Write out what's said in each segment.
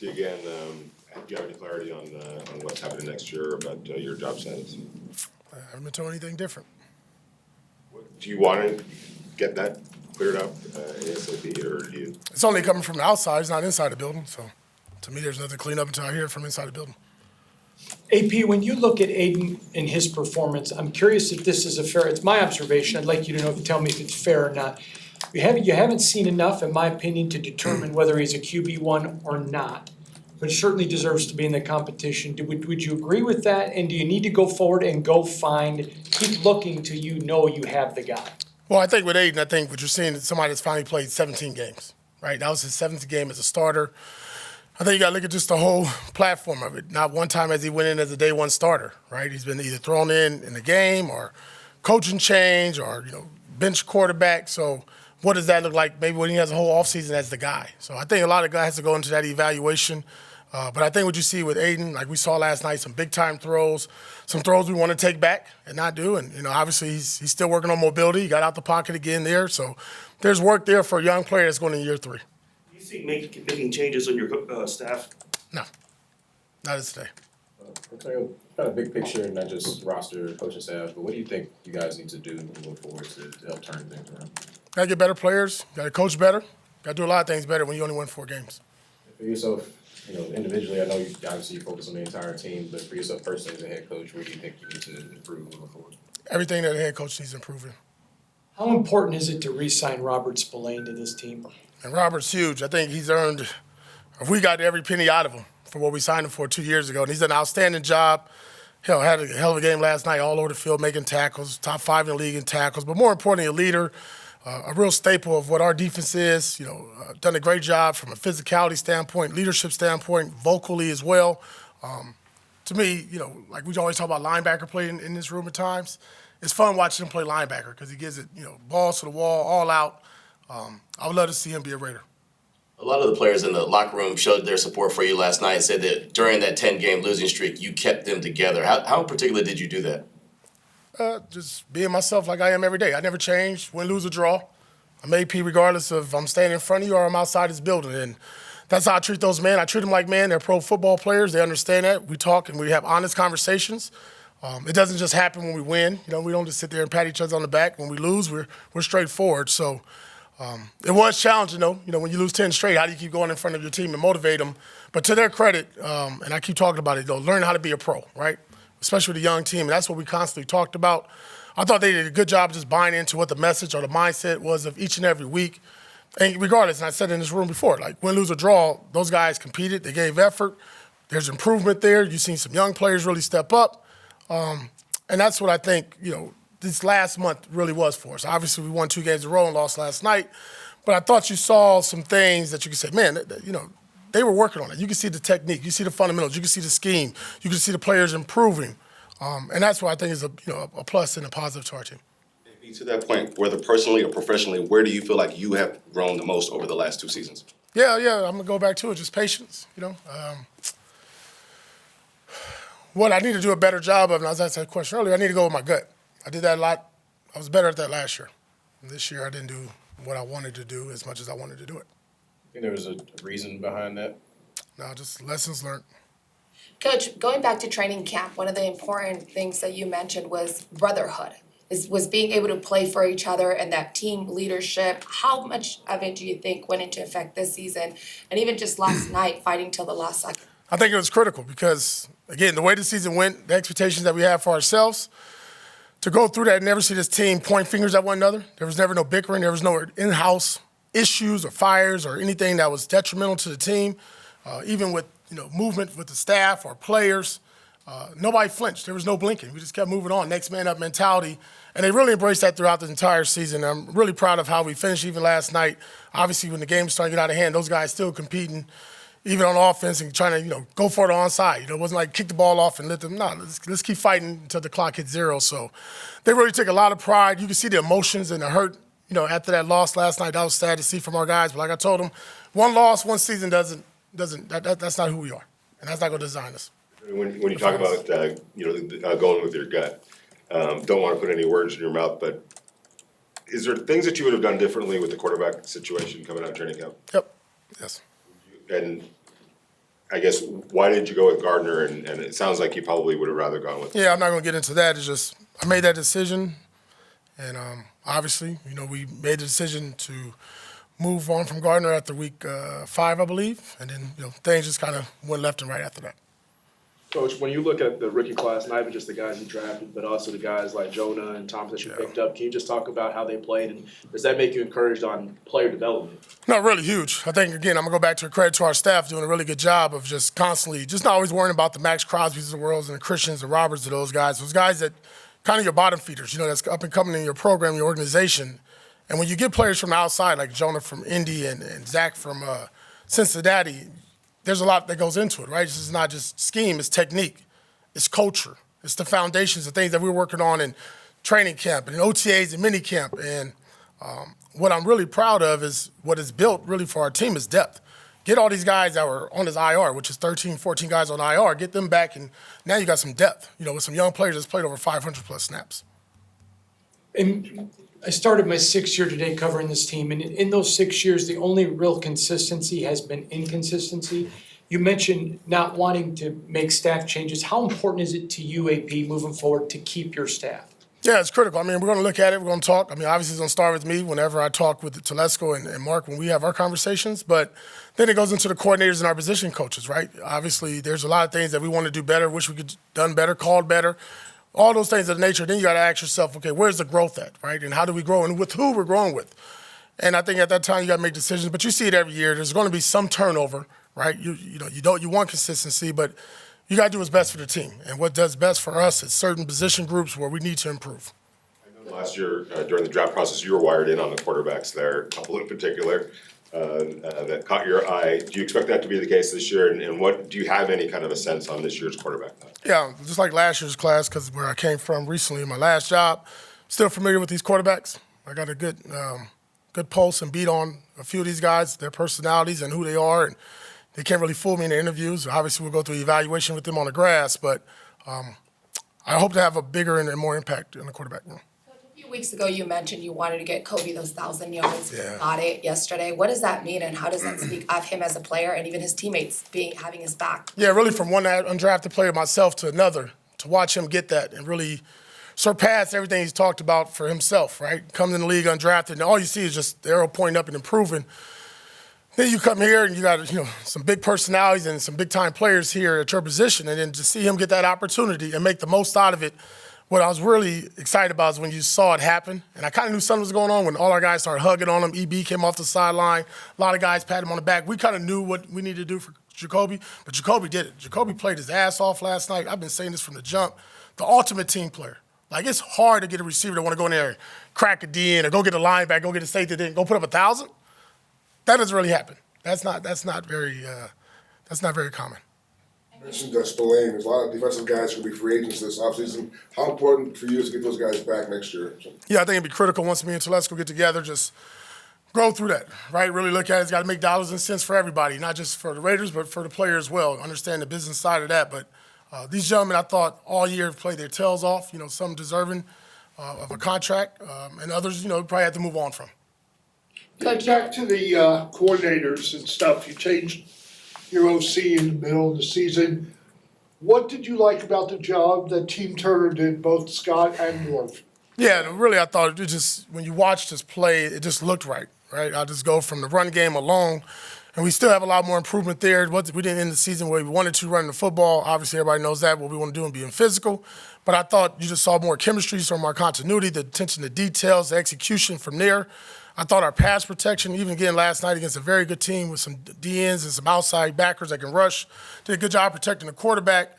you again, do you have any clarity on what's happening next year about your job status? I haven't been told anything different. Do you want to get that cleared up ASAP, or do you? It's only coming from the outside. It's not inside the building. So to me, there's nothing to clean up until I hear it from inside the building. AP, when you look at Aiden and his performance, I'm curious if this is it's my observation, I'd like you to know, tell me if it's fair or not. You haven't seen enough, in my opinion, to determine whether he's a QB1 or not, but he certainly deserves to be in the competition. Would you agree with that? And do you need to go forward and keep looking till you know you have the guy? Well, I think with Aiden, I think what you're seeing is somebody that's finally played 17 games, right? That was his 17th game as a starter. I think you got to look at just the whole platform of it. Not one time has he went in as a day one starter, right? He's been either thrown in the game or coaching change or, bench quarterback. So what does that look like maybe when he has a whole offseason as the guy? So I think a lot of guys have to go into that evaluation. But I think what you see with Aiden, like we saw last night, some big-time throws, some throws we want to take back and not do. And, obviously he's still working on mobility. He got out the pocket again there. So there's work there for a young player that's going in year 3. Do you see making changes on your staff? No, not as today. Kind of big picture, not just roster, coaching staff, but what do you think you guys need to do moving forward to help turn things around? Got to get better players. Got to coach better. Got to do a lot of things better when you only win 4 games. For yourself, individually, I know you obviously focus on the entire team, but for yourself personally as a head coach, where do you think you need to improve moving forward? Everything that a head coach needs to improve in. How important is it to re-sign Robert Spillane to this team? And Robert's huge. I think he's earned, we got every penny out of him for what we signed him for 2 years ago. And he's done an outstanding job. Hell, had a hell of a game last night all over the field making tackles, top 5 in the league in tackles. But more importantly, a leader, a real staple of what our defense is. Done a great job from a physicality standpoint, leadership standpoint, vocally as well. To me, like we always talk about linebacker play in this room at times. It's fun watching him play linebacker because he gives it, balls to the wall, all out. I would love to see him be a Raider. A lot of the players in the locker room showed their support for you last night and said that during that 10-game losing streak, you kept them together. How in particular did you do that? Just being myself like I am every day. I never change, win, lose, or draw. I'm AP regardless of if I'm standing in front of you or I'm outside this building. And that's how I treat those men. I treat them like men. They're pro football players. They understand that. We talk and we have honest conversations. It doesn't just happen when we win. We don't just sit there and pat each other on the back. When we lose, we're straightforward. So it was challenging, though. When you lose 10 straight, how do you keep going in front of your team and motivate them? But to their credit, and I keep talking about it, learn how to be a pro, right? Especially with a young team. And that's what we constantly talked about. I thought they did a good job just buying into what the message or the mindset was of each and every week. And regardless, and I said in this room before, like win, lose, or draw, those guys competed. They gave effort. There's improvement there. You've seen some young players really step up. And that's what I think, this last month really was for us. Obviously, we won 2 games in a row and lost last night. But I thought you saw some things that you could say, man, they were working on it. You can see the technique. You see the fundamentals. You can see the scheme. You can see the players improving. And that's what I think is a plus and a positive to our team. To that point, whether personally or professionally, where do you feel like you have grown the most over the last 2 seasons? Yeah, I'm going to go back to it, just patience, What I need to do a better job of, and as I said question earlier, I need to go with my gut. I did that a lot. I was better at that last year. This year I didn't do what I wanted to do as much as I wanted to do it. I think there was a reason behind that? No, just lessons learned. Coach, going back to training camp, one of the important things that you mentioned was brotherhood, was being able to play for each other and that team leadership. How much of it do you think went into effect this season and even just last night fighting till the last second? I think it was critical because, again, the way the season went, the expectations that we have for ourselves, to go through that and never see this team point fingers at one another. There was never no bickering. There was no in-house issues or fires or anything that was detrimental to the team, even with movement with the staff or players. Nobody flinched. There was no blinking. We just kept moving on, next man up mentality. And they really embraced that throughout the entire season. I'm really proud of how we finished even last night. Obviously, when the game started to get out of hand, those guys still competing, even on offense and trying to, go for it onside. It wasn't like kick the ball off and let them, let's keep fighting until the clock hits 0. So they really took a lot of pride. You can see the emotions and the hurt, after that loss last night. That was sad to see from our guys. But like I told them, one loss, one season that's not who we are. And that's not going to design us. When you talk about, going with your gut, don't want to put any words in your mouth, but is there things that you would have done differently with the quarterback situation coming out of training camp? Yep. Yes. And I guess, why did you go with Gardner? And it sounds like you probably would have rather gone with. Yeah, I'm not gonna get into that. It's just I made that decision, and obviously, we made the decision to move on from Gardner after week 5, I believe, and then things just kind of went left and right after that. Coach, when you look at the rookie class, not even just the guys you drafted, but also the guys like Jonah and Thomas that you picked up, can you just talk about how they played, and does that make you encouraged on player development? No, really huge. I think, again, I'm going to go back to a credit to our staff doing a really good job of just constantly, just not always worrying about the Max Crosbys of the world and the Christians and Roberts of those guys that kind of your bottom feeders, that's up and coming in your program, your organization. And when you get players from the outside, like Jonah from Indy and Zach from Cincinnati, there's a lot that goes into it, right? This is not just scheme, it's technique, it's culture, it's the foundations, the things that we're working on in training camp and in OTAs and mini camp. And what I'm really proud of is what is built really for our team is depth. Get all these guys that were on this IR, which is 13, 14 guys on IR, get them back, and now you got some depth, with some young players that's played over 500 plus snaps. And I started my 6th year today covering this team, and in those 6 years, the only real consistency has been inconsistency. You mentioned not wanting to make staff changes. How important is it to you, AP, moving forward to keep your staff? Yeah, it's critical. I mean, we're going to look at it. We're going to talk. I mean, obviously, it's going to start with me whenever I talk with Telesco and Mark when we have our conversations. But then it goes into the coordinators and our position coaches, right? Obviously, there's a lot of things that we want to do better, wish we could have done better, called better. All those things of nature. Then you got to ask yourself, okay, where's the growth at, right? And how do we grow and with who we're growing with? And I think at that time you got to make decisions. But you see it every year. There's going to be some turnover, right? You want consistency, but you got to do what's best for the team. And what does best for us is certain position groups where we need to improve. I know last year during the draft process, you were wired in on the quarterbacks there, a couple in particular that caught your eye. Do you expect that to be the case this year? And what do you have any kind of a sense on this year's quarterback class? Yeah, just like last year's class, because where I came from recently in my last job, still familiar with these quarterbacks. I got a good pulse and beat on a few of these guys, their personalities and who they are, and they can't really fool me in the interviews. Obviously, we'll go through evaluation with them on the grass, but I hope to have a bigger and more impact in the quarterback room. A few weeks ago, you mentioned you wanted to get Kobe those 1,000 yards. Yeah. Got it yesterday. What does that mean, and how does that speak of him as a player and even his teammates having his back? Yeah, really from one undrafted player myself to another, to watch him get that and really surpass everything he's talked about for himself, right? Coming in the league undrafted, and all you see is just the arrow pointing up and improving. Then you come here and you got some big personalities and some big-time players here at your position, and then to see him get that opportunity and make the most out of it. What I was really excited about is when you saw it happen, and I kind of knew something was going on when all our guys started hugging on him. EB came off the sideline. A lot of guys patted him on the back. We kind of knew what we needed to do for Jakobi, but Jakobi did it. Jakobi played his ass off last night. I've been saying this from the jump. The ultimate team player. Like, it's hard to get a receiver that want to go in there and crack a D in or go get a linebacker, go get a safety, then go put up 1,000. That doesn't really happen. That's not very common. You mentioned Spillane. There's a lot of defensive guys who will be free agents this offseason. How important for you is to get those guys back next year? Yeah, I think it'd be critical once me and Telesco get together, just grow through that, right? Really look at it. It's got to make dollars and cents for everybody, not just for the Raiders, but for the player as well. Understand the business side of that. But these gentlemen, I thought, all year have played their tails off, some deserving of a contract, and others, probably have to move on from. Coach, Back to the coordinators and stuff, you changed your OC in the middle of the season. What did you like about the job that Team Turner did, both Scott and Norv? Yeah, really, I thought it just, when you watched us play, it just looked right? I just go from the run game alone, and we still have a lot more improvement there. We didn't end the season where we wanted to run the football. Obviously, everybody knows that, what we want to do and being physical. But I thought you just saw more chemistry, some more continuity, the attention to details, the execution from there. I thought our pass protection, even again last night against a very good team with some DNs and some outside backers that can rush, did a good job protecting the quarterback.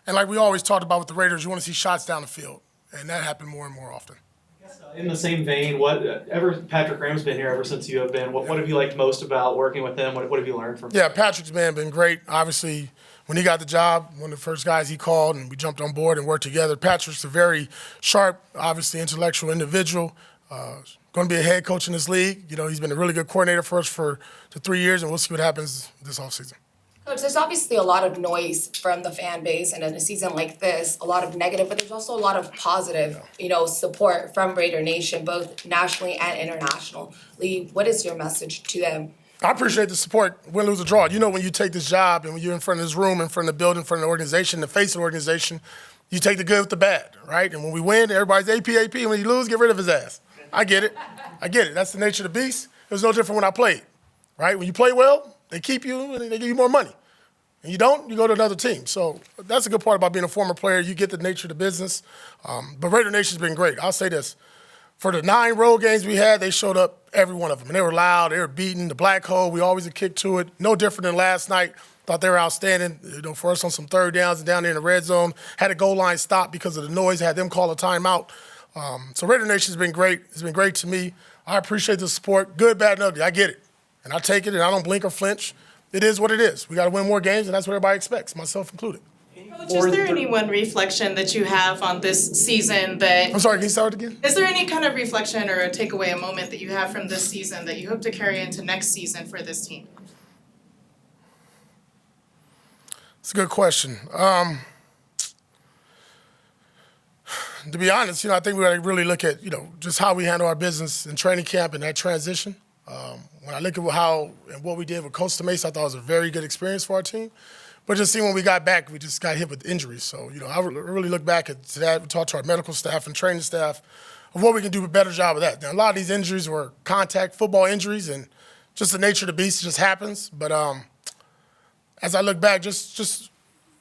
And like we always talked about with the Raiders, you want to see shots down the field. And that happened more and more often. In the same vein, Patrick Graham's been here ever since you have been. What have you liked most about working with him? What have you learned from him? Yeah, Patrick's been great. Obviously, when he got the job, one of the first guys he called, and we jumped on board and worked together. Patrick's a very sharp, obviously intellectual individual. Going to be a head coach in this league. He's been a really good coordinator for us for the 3 years, and we'll see what happens this offseason. Coach, there's obviously a lot of noise from the fan base, and in a season like this, a lot of negative, but there's also a lot of positive, support from Raider Nation, both nationally and internationally. What is your message to them? I appreciate the support, win, lose, or draw. You know, when you take this job and when you're in front of this room, in front of the building, in front of the organization, the face of the organization, you take the good with the bad, right? And when we win, everybody's AP. When you lose, get rid of his ass. I get it. That's the nature of the beast. It was no different when I played, right? When you play well, they keep you and they give you more money. And you don't, you go to another team. So that's a good part about being a former player. You get the nature of the business. But Raider Nation's been great. I'll say this. For the 9 road games we had, they showed up, every one of them. And they were loud, they were beating. The black hole, we always a kick to it. No different than last night. Thought they were outstanding, for us on some third downs and down there in the red zone. Had a goal line stop because of the noise, had them call a timeout. So Raider Nation's been great. It's been great to me. I appreciate the support. Good, bad, and ugly. I get it. And I take it, and I don't blink or flinch. It is what it is. We got to win more games, and that's what everybody expects, myself included. Coach, is there any one reflection that you have on this season that... I'm sorry, can you start again? Is there any kind of reflection or a takeaway, a moment that you have from this season that you hope to carry into next season for this team? It's a good question. To be honest, I think we got to really look at, just how we handle our business in training camp and that transition. When I look at how and what we did with Costa Mesa, I thought it was a very good experience for our team. But just see when we got back, we just got hit with injuries. So, I really look back at that. We talked to our medical staff and training staff of what we can do a better job of that. Now, a lot of these injuries were contact football injuries, and just the nature of the beast, it just happens. But as I look back, just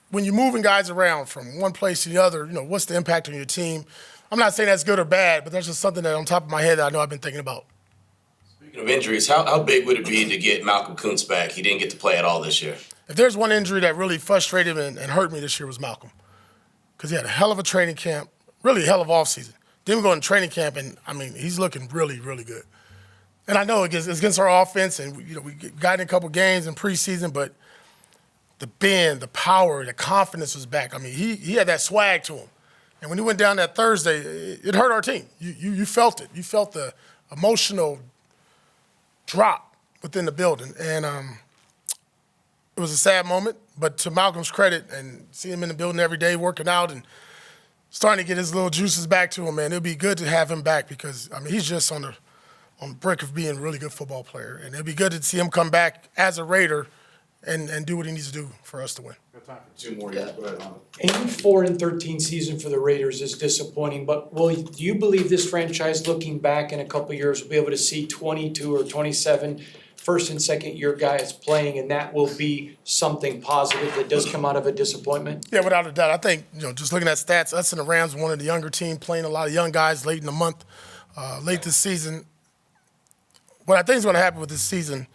when you're moving guys around from one place to the other, what's the impact on your team? I'm not saying that's good or bad, but that's just something that on top of my head that I know I've been thinking about. Speaking of injuries, how big would it be to get Malcolm Kuntz back? He didn't get to play at all this year. If there's one injury that really frustrated and hurt me this year was Malcolm, because he had a hell of a training camp, really a hell of offseason. Then we go in training camp, and, he's looking really, really good. And I know it's against our offense, and, we got in a couple games in preseason, but the bend, the power, the confidence was back. He had that swag to him. And when he went down that Thursday, it hurt our team. You felt it. You felt the emotional drop within the building. And it was a sad moment, but to Malcolm's credit, and seeing him in the building every day working out and starting to get his little juices back to him, man, it'd be good to have him back because, he's just on the brink of being a really good football player. And it'd be good to see him come back as a Raider and do what he needs to do for us to win. Got time for 2 more years. Go ahead, Tom. A 4-13 season for the Raiders is disappointing, but do you believe this franchise, looking back in a couple of years, will be able to see 22 or 27 first and second year guys playing, and that will be something positive that does come out of a disappointment? Yeah, without a doubt. I think, just looking at stats, us and the Rams were one of the younger team, playing a lot of young guys late in the month, late this season. What I think is going to happen with this season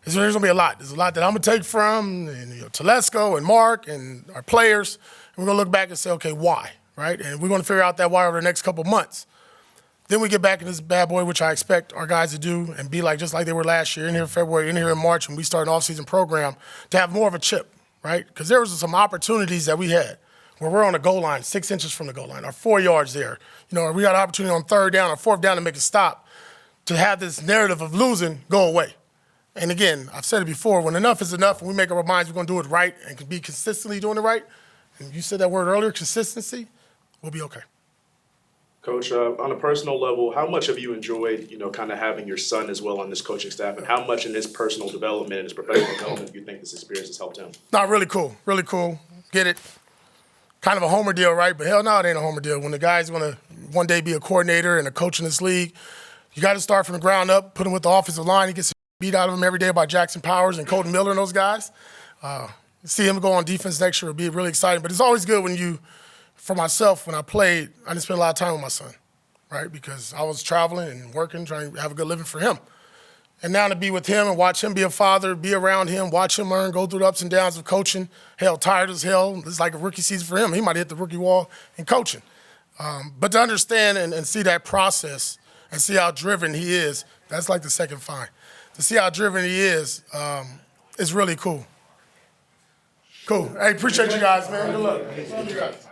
is there's going to be a lot. There's a lot that I'm going to take from Telesco and Mark and our players, and we're going to look back and say, okay, why, right? And we're going to figure out that why over the next couple of months. Then we get back in this bad boy, which I expect our guys to do, and be just like they were last year, in here in February, in here in March, when we start an off-season program, to have more of a chip, right? Because there was some opportunities that we had where we're on the goal line, 6 inches from the goal line, or 4 yards there. We got an opportunity on third down or fourth down to make a stop, to have this narrative of losing go away. And again, I've said it before, when enough is enough and we make up our minds we're going to do it right and can be consistently doing it right, and you said that word earlier, consistency, we'll be okay. Coach, on a personal level, how much have you enjoyed, kind of having your son as well on this coaching staff, and how much in his personal development and his professional development do you think this experience has helped him? No, really cool, really cool. Get it? Kind of a homer deal, right? But hell no, it ain't a homer deal. When the guy's going to one day be a coordinator and a coach in this league, you got to start from the ground up, put him with the offensive line. He gets beat out of him every day by Jackson Powers and Colton Miller and those guys. See him go on defense next year would be really exciting. But it's always good when for myself, when I played, I didn't spend a lot of time with my son, right? Because I was traveling and working, trying to have a good living for him. And now to be with him and watch him be a father, be around him, watch him learn, go through the ups and downs of coaching. Hell, tired as hell. It's like a rookie season for him. He might hit the rookie wall in coaching. But to understand and see that process and see how driven he is, that's like the second find. To see how driven he is really cool. Cool. Hey, appreciate you guys, man. Good luck. Love you guys.